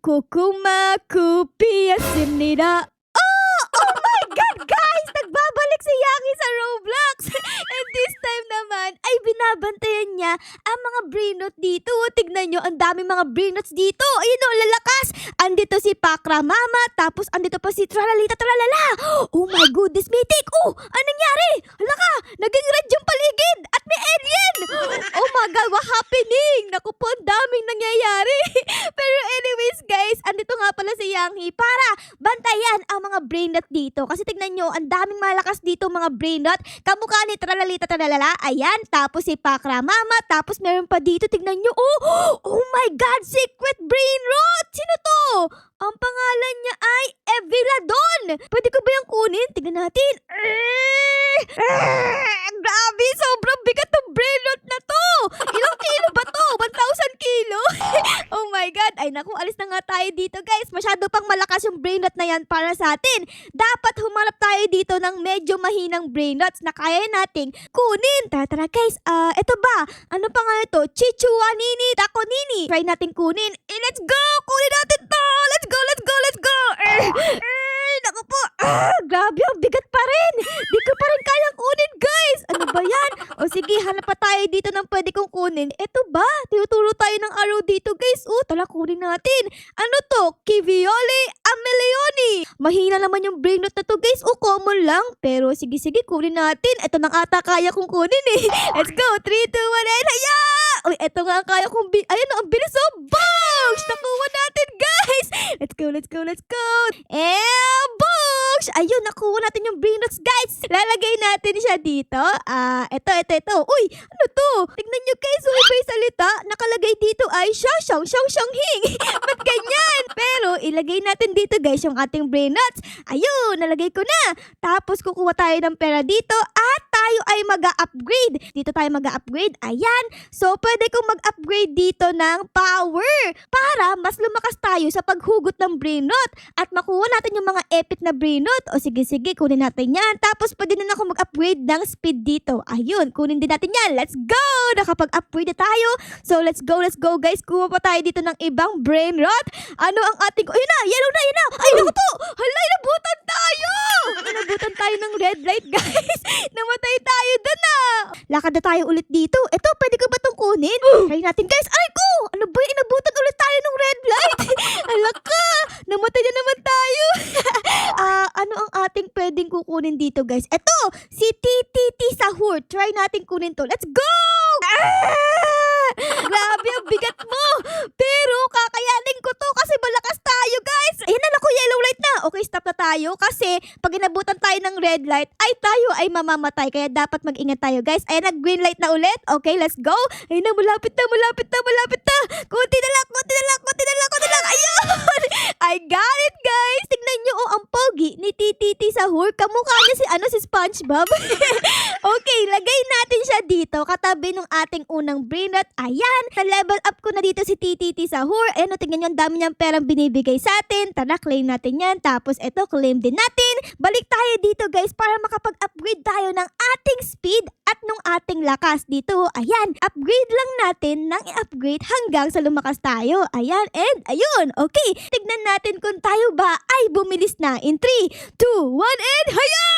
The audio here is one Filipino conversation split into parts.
Kukumakupiyasnida. Oh my God, guys! Nagbabalik si Yaki sa Roblox! And this time naman, ay binabantayan niya ang mga brainrot dito. Tignan nyo, ang daming mga brainrots dito. Ayun o, lalakas! Andito si Pakra Mama, tapos andito pa si Tralalita Tralala. Oh my goodness, Mythic! Oh, anong nangyari? Hala ka, naging red yung paligid at may alien! Oh my God, what happening? Naku po, ang daming nangyayari. Pero anyways, guys, andito nga pala si Yanghi para bantayan ang mga brainrot dito. Kasi tignan nyo, ang daming malakas dito mga brainrot. Kamukha ni Tralalita Tralala. Ayan, tapos si Pakra Mama. Tapos meron pa dito, tignan nyo. Oh my God, secret brainrot! Sino to? Ang pangalan niya ay Eviladon. Pwede ko ba yung kunin? Tignan natin. Grabe, sobrang bigat ng brainrot na to. Ilang kilo ba to? 1,000 kilo? Oh my God. Ay naku, alis na nga tayo dito guys. Masyado pang malakas yung brainrot na yan para sa atin. Dapat humanap tayo dito ng medyo mahinang brainrots na kaya nating kunin. Tara guys. Eto ba? Ano pa nga ito? Chichuanini Takonini. Try natin kunin. Let's go! Kunin natin to! Let's go! Let's go! Let's go! Naku po. Grabe, ang bigat pa rin. Di ko pa rin kayang kunin guys. Ano ba yan? O sige, hanap pa tayo dito ng pwede kong kunin. Eto ba? Tinuturo tayo ng arrow dito guys. Tala kunin natin. Ano to? Kiviole Ameleoni. Mahina naman yung brainrot na to guys. Common lang. Pero sige, kunin natin. Ito nang ata kaya kong kunin eh. Let's go. 3, 2, 1, and haya! Uy, ito nga ang kaya kong Ayan, ang bilis oh. Box! Nakuha natin guys. Let's go, let's go, let's go. Box! Ayun, nakuha natin yung brainrots guys. Lalagay natin siya dito. Ito. Uy, ano to? Tignan nyo guys, iba yung salita. Nakalagay dito ay Shang Hing. Ba't ganyan? Pero ilagay natin dito guys yung ating brainrots. Ayun, nalagay ko na. Tapos kukuha tayo ng pera dito at tayo ay mag-upgrade. Dito tayo mag-upgrade. Ayan. So, pwede kong mag-upgrade dito ng power para mas lumakas tayo sa paghugot ng brainrot at makuha natin yung mga epic na brainrot. O sige, kunin natin yan. Tapos, pwede na ako mag-upgrade ng speed dito. Ayun, kunin din natin yan. Let's go! Nakapag-upgrade na tayo. So, let's go guys. Kuha pa tayo dito ng ibang brainrot. Ano ang ating... Ayun na! Yellow na! Ay, naku po! Hala, inabutan tayo! Inabutan tayo ng red light, guys. Namatay tayo dun Lakad na tayo ulit dito. Ito, pwede ko ba itong kunin? Try natin, guys. Aray ko! Ano ba yung inabutan ulit tayo ng red light? Hala ka! Namatay na naman tayo. Ano ang ating pwedeng kukunin dito, guys? Ito, si TTT Sahur. Try natin kunin to. Let's go! Grabe, ang bigat mo. Pero kakayanin ko to kasi malakas tayo, guys. Ayan na, naku, yellow light na. Okay, stop na tayo kasi pag inabutan tayo ng red light, ay tayo ay mamamatay. Kaya dapat mag-ingat tayo, guys. Ayan na, green light na ulit. Okay, let's go. Ayan na, malapit na. Kunti na lang. Ayun! I got it, guys. Tignan nyo, ang pogi ni TTT Sahur. Kamukha niya si SpongeBob. Okay, lagay natin siya dito katabi ng ating unang brainrot. Ayan, na-level up ko na dito si TTT Sahur. Ayan, tingnan nyo, ang dami niyang perang binibigay sa atin. Tara, claim natin yan. Tapos ito, claim din natin. Balik tayo dito, guys, para makapag-upgrade tayo ng ating speed at nung ating lakas dito. Ayan, upgrade lang natin nang i-upgrade hanggang sa lumakas tayo. Ayan, and ayun. Okay, tignan natin kung tayo ba ay bumilis na. In 3, 2, 1, and haya!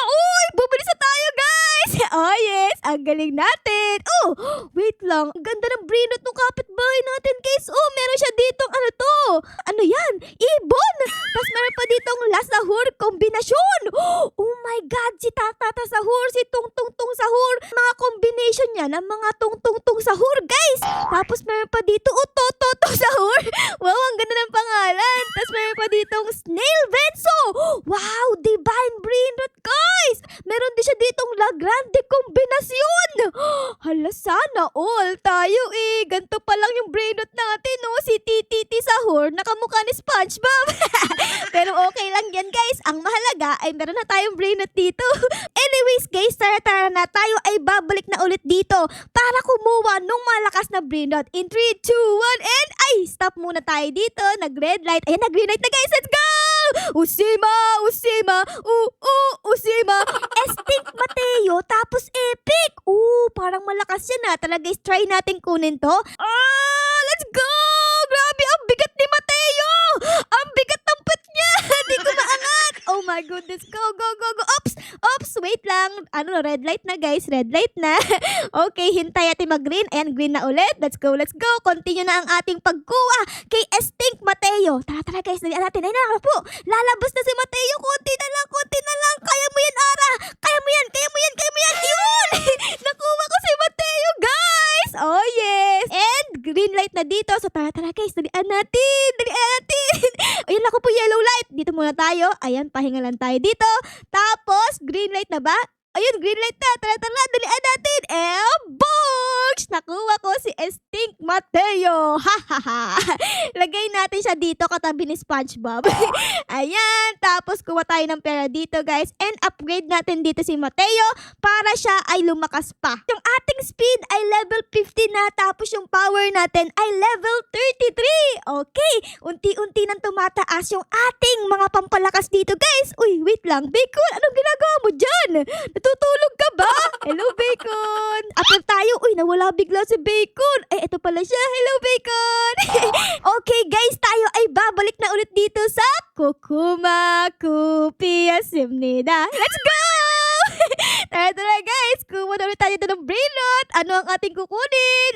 Uy, bumilis na tayo, guys! Oh, yes, ang galing natin. Oh, wait lang. Ang ganda ng brainrot ng kapitbahay natin, guys. Oh, meron siya ditong ano to? Ano yan? Ibon! Tapos meron pa ditong Lasahur kombinasyon. Oh my God, si Tatata Sahur, si Tung Sahur. Mga combination niya ng mga Tung Sahur, guys. Tapos meron pa dito, Toto Sahur. Wow, ang ganda ng pangalan. Tapos meron pa ditong Snail Venso. Wow, divine brainrot, guys. Meron din siya ditong La Grande kombinasyon. Hala, sana all tayo eh. Ganto pa lang yung brainrot natin, no? Si TTT Sahur, nakamukha ni SpongeBob. Pero okay lang yan, guys. Ang mahalaga ay meron na tayong brainrot dito. Anyways, guys, tara na. Tayo ay babalik na ulit dito para kumuha nung malakas na brainrot. In 3, 2, 1, and ay, stop muna tayo dito. Nag-red light. Ayan, nag-green light na, guys. Let's go! Usima! Usima! Esting Mateo, tapos epic! Parang malakas yan Tara guys, try natin kunin to. Let's go! Grabe, ang bigat ni Mateo! my goodness. Go, go, go, go. Oops! Oops! Wait lang. Red light na guys. Red light na. Okay, hintay natin mag-green. Ayan, green na ulit. Let's go, let's go. Continue na ang ating pagkuha kay Estink Mateo. Tara guys, dalian natin. Ay na po. Lalabas na si Mateo. Konti na lang, konti na lang. Kaya mo yan, Ara. Kaya mo yan, kaya mo yan, kaya mo yan. Yun! Nakuha ko si Mateo, guys. Oh, yes. And green light na dito. So, tara guys, dalian natin. Dalian natin. Ayun, ako po yellow light. Dito muna tayo. Ayan, pahinga lang tayo dito. Tapos, green light na ba? Ayun, green light na. Tara, dalian natin. Books! Nakuha ko si Estink Mateo. Ha, ha, ha. Lagay natin siya dito katabi ni SpongeBob. Ayan. Tapos, kuha tayo ng pera dito, guys. And upgrade natin dito si Mateo para siya ay lumakas pa. Yung ating speed ay level 50 na. Tapos, yung power natin ay level 33. Okay. Unti-unti nang tumataas yung ating mga pampalakas dito, guys. Uy, wait lang. Bacon, anong ginagawa mo dyan? Natutulog ka ba? Hello, Bacon. Upload tayo. Uy, nawala bigla si Bacon. Ay, eto pala siya. Hello, Bacon. Okay, guys. Tayo ay babalik na ulit dito sa Kukuma Kupia Simnida. Let's go! Tara guys. Kuha na ulit tayo dito ng brainrot. Ano ang ating kukunin?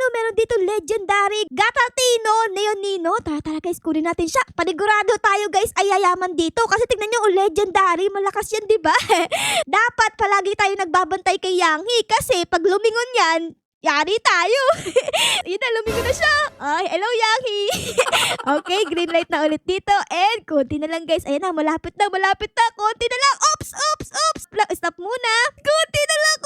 Meron dito legendary Gatatino Neonino. Tara guys, kunin natin siya. Panigurado tayo guys ay yayaman dito. Kasi tignan nyo, legendary. Malakas yan, di ba? Dapat palagi tayo nagbabantay kay Yanghi. Kasi pag lumingon yan, yari tayo. Yun na, lumingon na siya. Ay, hello Yanghi. Okay, green light na ulit dito. And konti na lang guys. Ayan na, malapit na. Konti na lang. Oops. Stop muna. Konti na lang.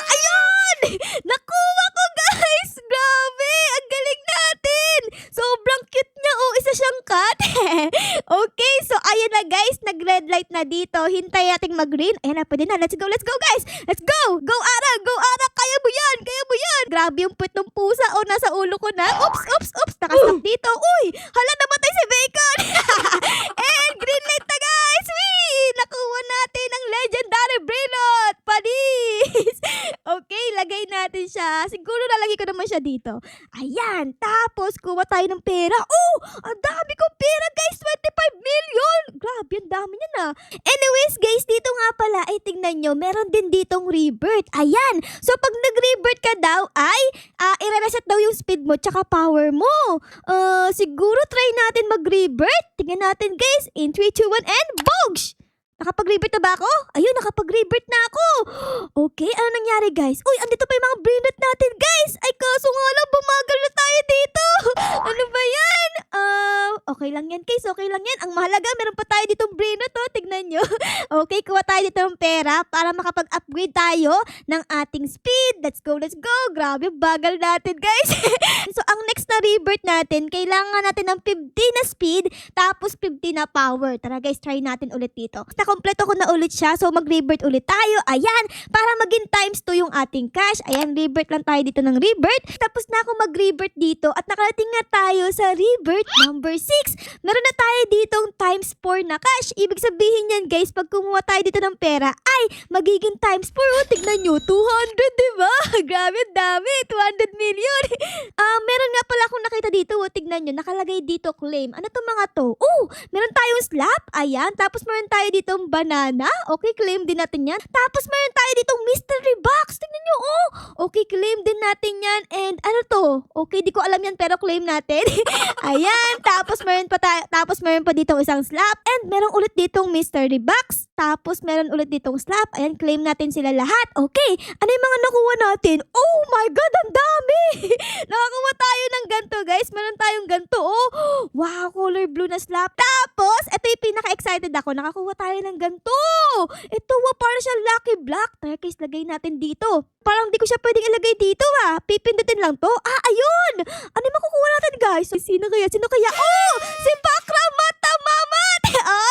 Ayun! Nakuha ko guys. Grabe, ang galing natin. Sobrang cute niya. Oh, isa siyang cat. Okay, so ayan na guys. Nag-red light na dito. Hintay nating mag-green. Ayan na, pwede na. Let's go guys. Let's go. Go Ara. Kaya mo yan. Grabe yung puwet ng pusa. Oh, nasa ulo ko na. Oops. Nakastop dito. Uy, hala, namatay si Bacon. And green light na guys. Wee! Nakuha natin ang legendary brainrot. Panis. Okay, lagay natin siya. Siguro lalagay ko naman siya dito. Ayan. Tapos, kuha tayo ng pera. Oh, ang dami kong pera guys. 25 million. Grabe, ang dami niya na. Anyways guys, dito nga pala ay tingnan nyo, meron din ditong rebirth. Ayan. So, pag nag-rebirth ka daw ay i-reset daw yung speed mo tsaka power mo. Siguro try natin mag-rebirth. Tingnan natin guys. In 3, 2, 1 and boogs! Nakapag-rebirth na ba ako? Ayun, nakapag-rebirth na ako. Okay, ano nangyari guys? Uy, andito pa yung mga brainrot natin guys. Ay, kaso nga lang, bumagal na tayo dito. Ano ba yan? Okay lang yan guys, okay lang yan. Ang mahalaga, meron pa tayo ditong brainrot, oh. Tignan nyo. Okay, kuha tayo dito ng pera para makapag-upgrade tayo ng ating speed. Let's go. Grabe, bagal natin guys. So, ang next na rebirth natin, kailangan natin ng 50 na speed, tapos 50 na power. Tara guys, try natin ulit dito. Nakompleto ko na ulit siya. So, mag-rebirth ulit tayo. Ayan. Para maging times 2 yung ating cash. Ayan, rebirth lang tayo dito ng rebirth. Tapos na ako mag-rebirth dito. At nakarating na tayo sa rebirth number 6. Meron na tayo ditong times 4 na cash. Ibig sabihin yan, guys, pag kumuha tayo dito ng pera, ay magiging times 4. Oh, tignan nyo, 200, diba? Grabe, ang dami. 200 million. Meron nga pala akong nakita dito. Oh, tignan nyo, nakalagay dito claim. Ano to mga to? Oh, meron tayong slap. Ayan. Tapos meron tayo dito banana. Okay, claim din natin yan. Tapos meron tayo ditong mystery box. Tingnan nyo, oh. Okay, claim din natin yan. And ano to? Okay, di ko alam yan pero claim natin. Ayan. Tapos meron pa ditong isang slap. And meron ulit ditong mystery box. Tapos meron ulit ditong slap. Ayan, claim natin sila lahat. Okay. Ano yung mga nakuha natin? Oh my God, ang dami. Nakakuha tayo ng ganto, guys. Meron tayong ganto, oh. Wow, color blue na slap. Tapos, ito yung pinaka-excited ako. Nakakuha tayo ng ganto. Ito, parang siya lucky block. Tara guys, lagay natin dito. Parang di ko siya pwedeng ilagay dito Pipindutin lang to. Ayun! Ano yung makukuha natin guys? Sino kaya? Oh! Si Bakra Mata Mamat!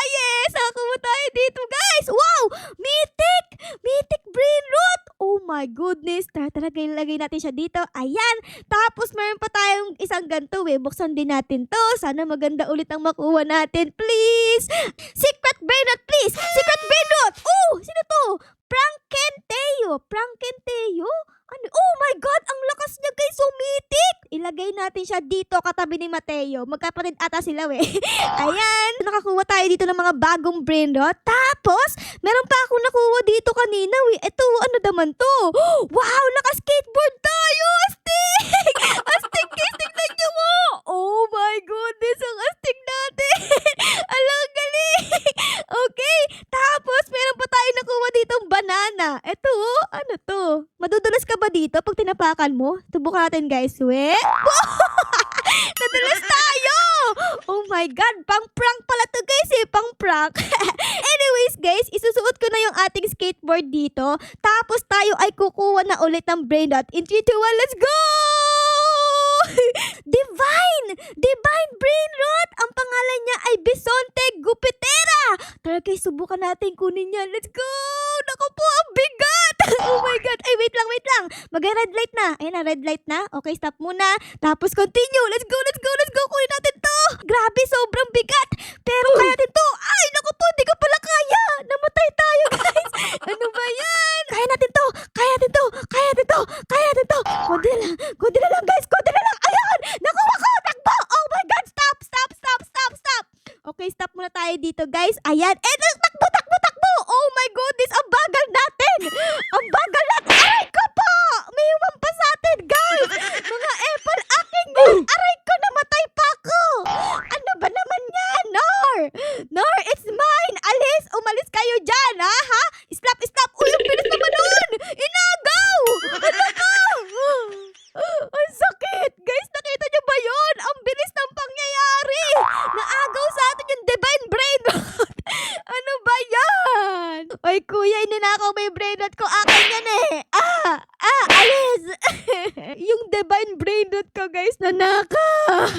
Yes! Nakakuha tayo dito guys! Wow! Mythic brain root! Oh my goodness! Tara, lagay natin siya dito. Ayan! Tapos meron pa tayong isang ganto Buksan din natin to. Sana maganda ulit ang makuha natin. Please! Secret brain root, please! Secret brain root! Oh! Sino to? Frankenteo. Ano? Oh my God! Ang lakas niya guys! Sumitik! Ilagay natin siya dito katabi ni Mateo. Magkapatid ata sila Ayan! Nakakuha tayo dito ng mga bagong brain rot. Tapos, meron pa ako nakuha dito kanina Ito, ano naman to? Wow! Naka-skateboard tayo! Astig! Astig guys! Tignan niyo mo! Oh my goodness! Ang astig natin! Alang galing! Okay. Tapos, meron pa tayo nakuha ditong banana. Ito, ano to? Madudulas ka ba dito pag tinapakan mo? Subukan natin, guys. Nadulas tayo! Oh my God, pang-prank pala to, guys pang-prank. Anyways, guys, isusuot ko na yung ating skateboard dito. Tapos, tayo ay kukuha na ulit ng brain rot. In 3, 2, 1, let's go! Divine! Divine brain rot! Ang pangalan niya ay Bisonte Gupitera! Tara guys, subukan natin kunin yan. Let's go! Naku po, ang bigat! Oh my God! Ay, wait lang. Mag-red light na. Ayan na, red light na. Okay, stop muna. Tapos continue. Let's go! Kunin natin to! Grabe, sobrang bigat! Pero kaya natin to! Ay, naku po, di ko pala kaya! Namatay tayo, guys! Ano ba yan? Kaya natin to! Kundi na lang, guys! Ayan! Nakuha ko! Takbo! Oh my God! Stop! Okay, stop muna tayo dito, guys. Ayan. Takbo! Oh my goodness! Ang bagal natin! Aray ko po! May umampa sa atin, guys! Mga epal aking yan! Aray ko! Namatay pa ako! Ano ba naman yan? Nor! It's mine! Umalis kayo dyan, ha? Stop! Uy, ang bilis naman nun! Inagaw! Ano ka? Ang sakit! Guys, nakita niyo ba yun? Ang bilis ng pangyayari! Naagaw sa atin yung divine brain rot! Ano ba yan? Ay, kuya, ininakaw mo yung brain rot ko. Akin yan alis! Yung divine brain rot ko, guys, nanakaw!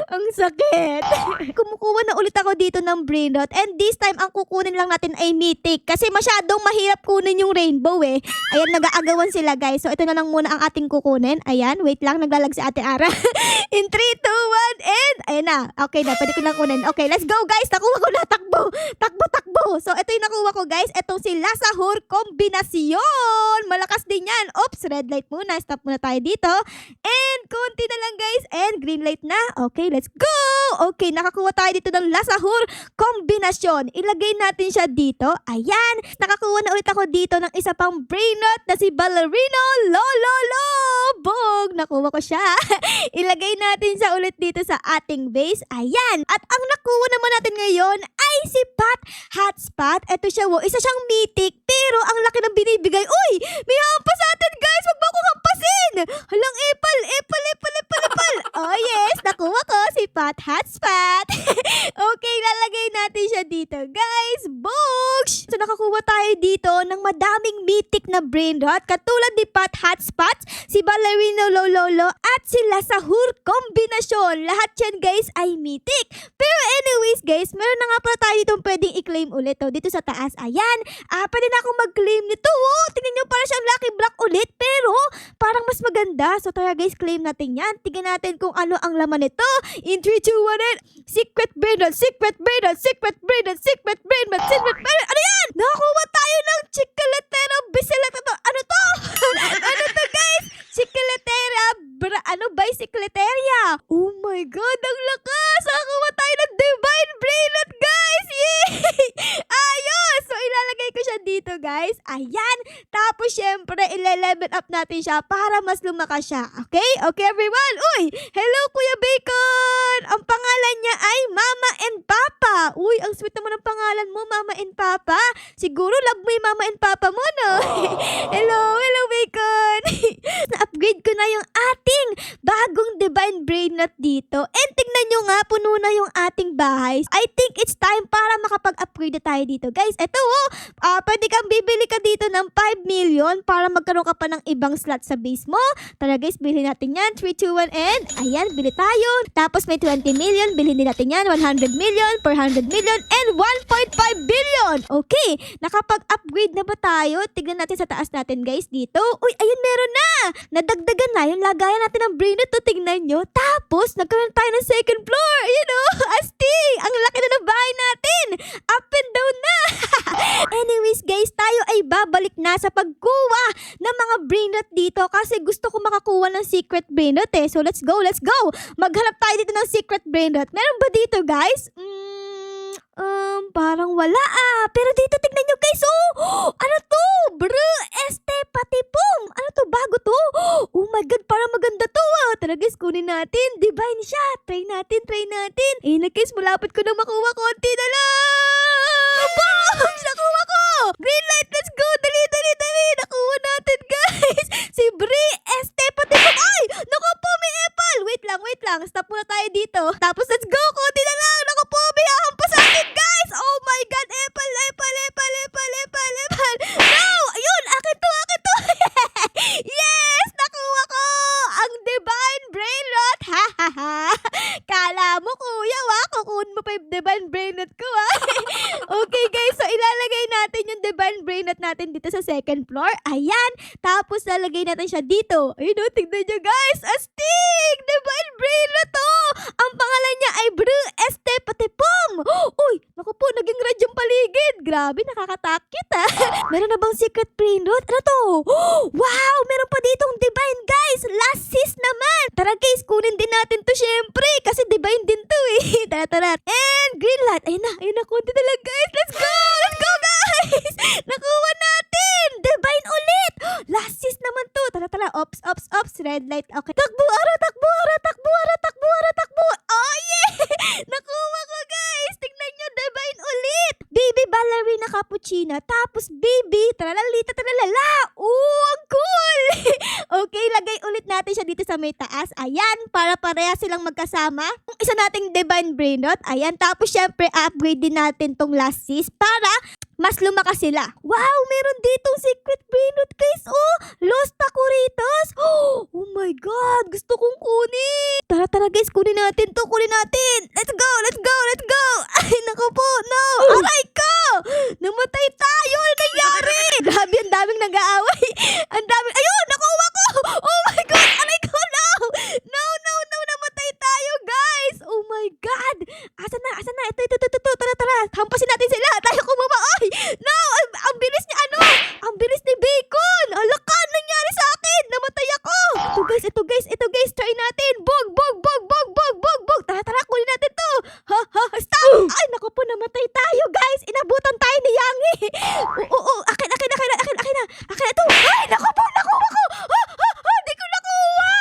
Ang sakit! Kumukuha na ulit ako dito ng brain rot, and this time, ang kukunin lang natin ay mythic kasi masyadong mahirap kunin yung rainbow Ayan, nag-aagawan sila, guys. So, ito na lang muna ang ating kukunin. Ayan, wait lang, naglalag si Ate Ara. In 3, 2, 1, and ayan na. Okay na, pwede ko lang kunin. Okay, let's go, guys. Nakuha ko na. Takbo. So, ito yung nakuha ko, guys. Itong si Lasahur Kombinasyon. Malakas din yan. Oops, red light muna. Stop muna tayo dito. And konti na lang, guys. And green light na. Okay, let's go. Okay, nakakuha tayo dito ng Lasahur Kombinasyon. Ilagay natin siya dito. Ayan. Nakakuha na ulit ako dito ng isa pang brain rot na si Ballerino Lololobog. Nakuha ko siya. Ilagay natin siya ulit dito sa ating base. Ayan. At ang nakuha naman natin ngayon ay si Pat Hotspot. Ito siya, isa siyang mythic, pero ang laki ng binibigay. Uy! May hampas sa atin, guys! Huwag mo akong hampasin! Halang epal! Oh yes! Nakuha ko si Pat Hotspot. Okay, lalagay natin siya dito, guys. Books! So, nakakuha tayo dito ng madaming mythic na brain rot, katulad ni Pat Hotspot, si Ballerino Lololo, at si Lasahur Kombinasyon. Lahat yan, guys, ay mythic. Pero anyways, guys, meron na nga pala tayo ditong pwedeng i-claim ulit dito sa taas. Ayan. Pwede na akong mag-claim nito. Tingnan nyo, para siyang lucky block ulit, pero parang mas maganda. So, tara, guys, claim natin yan. Tingnan natin kung ano ang laman nito. In 3, 2, 1, and secret brain rot. Ano yan? Nakakuha tayo ng Chicletera Bicicleta. Ano to? Ano to, guys? Chicletera Bicycleteria. Oh my God, ang lakas! Nakakuha tayo ng divine brain rot, guys! Yay! Ayos! So, ilalagay ko siya dito, guys. Ayan. Tapos, syempre, ile-level up natin siya para mas lumakas siya. Okay? Okay, everyone? Uy! Hello, Kuya Bacon! Ang pangalan niya ay Mama and Papa. Uy, ang sweet naman ang pangalan mo, Mama and Papa. Siguro, love mo yung Mama and Papa mo, no? Hello, Bacon! Na-upgrade ko na yung ating bagong divine brain rot dito. And tignan nyo nga, puno na yung ating bahay. I think it's time para makapag-upgrade na tayo dito. Guys, eto pwede kang bibili ka dito ng 5 million para magkaroon ka pa ng ibang slot sa base mo. Tara guys, bilhin natin yan. 3, 2, 1, and ayan, bili tayo. Tapos may 20 million, bilhin din natin yan. 100 million, 400 million, and 1.5 billion. Okay, nakapag-upgrade na ba tayo? Tignan natin sa taas natin, guys, dito. Uy, ayun, meron na! Nadagdagan na yung lagayan natin ng brain rot. Tignan nyo. Tapos, nagkaroon tayo ng second floor. Ayun astig! Ang laki na ng bahay natin. Up and down na. Anyways, guys, tayo ay babalik na sa pagkuha ng mga brainrot dito kasi gusto ko makakuha ng secret brainrot eh. So let's go, let's go! Maghanap tayo dito ng secret brainrot. Meron ba dito guys? Parang wala Pero dito tignan nyo guys, oh! Ano to? Bru, este, patipong! Ano to? Bago to? Oh my god, parang maganda to Tara guys, kunin natin. Divine siya. Try natin, try natin. Na guys, malapit ko na makuha. Konti na lang! Boom! Nakuha ko! Green light, let's go! Dali, dali, dali! Nakuha natin guys! Si Bri, este, patipong! Ay! Naku po, may apple! Wait lang. Stop muna tayo dito. Tapos let's go! Konti na lang! Naku po, may ahampas sa akin guys! Oh my god! Apple! No! Ayun! Akin to! Yes! Nakuha ko! Ang divine brainrot! Ha ha ha! Kala mo kuya kukunin mo pa yung divine brainrot ko Okay guys, so ilalagay natin yung divine brainrot natin dito sa second floor. Ayan! Tapos lalagay natin siya dito. Ayun tignan nyo guys! Astig! Divine brainrot Ang pangalan niya ay Bru Este Patipong! Uy! Naku po, naging red yung paligid. Grabe, nakakatakit Meron na bang secret brainrot? Ano to? Wow! Meron pa ditong divine guys! Last sis naman! Tara guys, kunin din natin to syempre kasi divine din to Tara. And green light. Ayun na, konti na lang guys. Let's go guys! Nakuha natin! Divine ulit! Last sis naman to. Tara. Ops. Red light. Okay. Takbo! Oh yeah! Nakuha ko guys! Tignan nyo, divine ulit! Baby ballerina cappuccino. Tapos baby, tralalita tralala. Ang cool! Okay, lagay ulit natin siya dito sa may taas. Ayan, para pareha silang magkasama. Isa nating divine brainrot. Ayan, tapos syempre, upgrade din natin tong last sis para mas lumakas sila. Wow, meron ditong secret brainrot guys. Lost Takuritos. Oh my god, gusto kong kunin. Tara guys, kunin natin to. Let's go. Ay, naku po, no. Aray ko! Namatay tayo. Ano nangyari? Grabe, ang daming nag-aaway. Ayun, nakuha ko. Oh my god, aray ko, no. Namatay tayo guys. Oh my god. Asa na? Tara. Hampasin natin sila. Tayo kumaba. Ay, no, ang bilis niya ang bilis ni Bacon. Alakan, nangyari sa akin. Namatay ako. Ito guys, try natin. Bog. Tara, kunin natin to. Stop. Ay, naku po, namatay tayo guys. Inabutan tayo ni Yangi. Akin ito. Ay, naku po, nakuha ko. Di ko nakuha.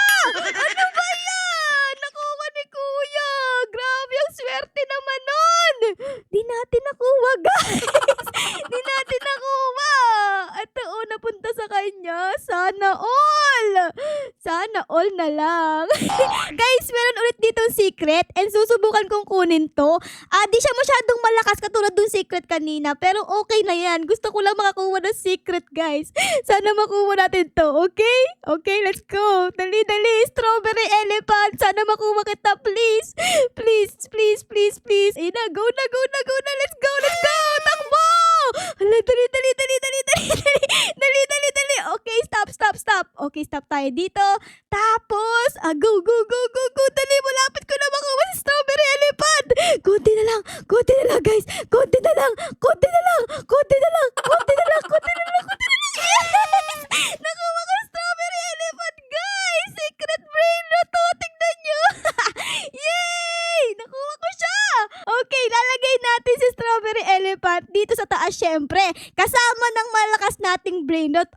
Ano ba yan? Nakuha ni Kuya. Grabe, ang swerte naman nun. Di natin nakuha guys. Ito napunta sa kanya. Sana all na lang. Guys, meron ulit ditong secret and susubukan kong kunin to. Di siya masyadong malakas katulad dun secret kanina, pero okay na yan. Gusto ko lang makakuha ng secret, guys. Sana makuha natin to, okay? Okay, let's go. Dali. Strawberry elephant. Sana makuha kita, please. Please. Go na. Let's go. Takbo! Hala, dali. Okay, stop. Okay, stop tayo dito. Tapos, go. Dali, malapit ko na makuha si strawberry elephant. Konti na lang, guys. Konti na lang. Yes! Nakuha ko strawberry elephant, guys. Secret brain na to. Tignan nyo. Yay! Nakuha ko siya. Okay, lalagay natin si strawberry elephant dito sa taas syempre. Kasama ng malakas nating brainrot.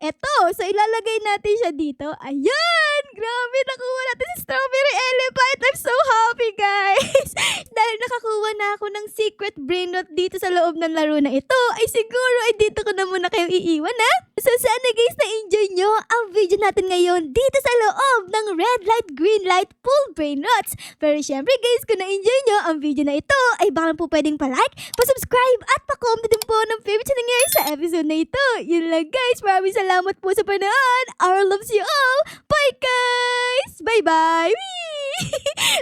Eto. So, ilalagay natin siya dito. Ayan! Grabe, nakuha natin si strawberry elephant. I'm so happy, guys. Dahil nakakuha na ako ng secret brainrot dito sa loob ng laro na ito, ay siguro ay dito ko na muna kayo iiwan, So, sana guys, na-enjoy nyo ang video natin ngayon dito sa loob ng red light, green light, full brainrots. Pero syempre guys, kung na-enjoy nyo ang video na ito, ay baka po pwedeng pa-like, pa-subscribe, at pa-comment din po ng favorite na nangyari sa episode na ito. Yun lang guys, maraming salamat po sa panood. Our loves you all. Bye guys! Bye-bye!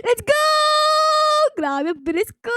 Let's go! Grabe, bilis ko.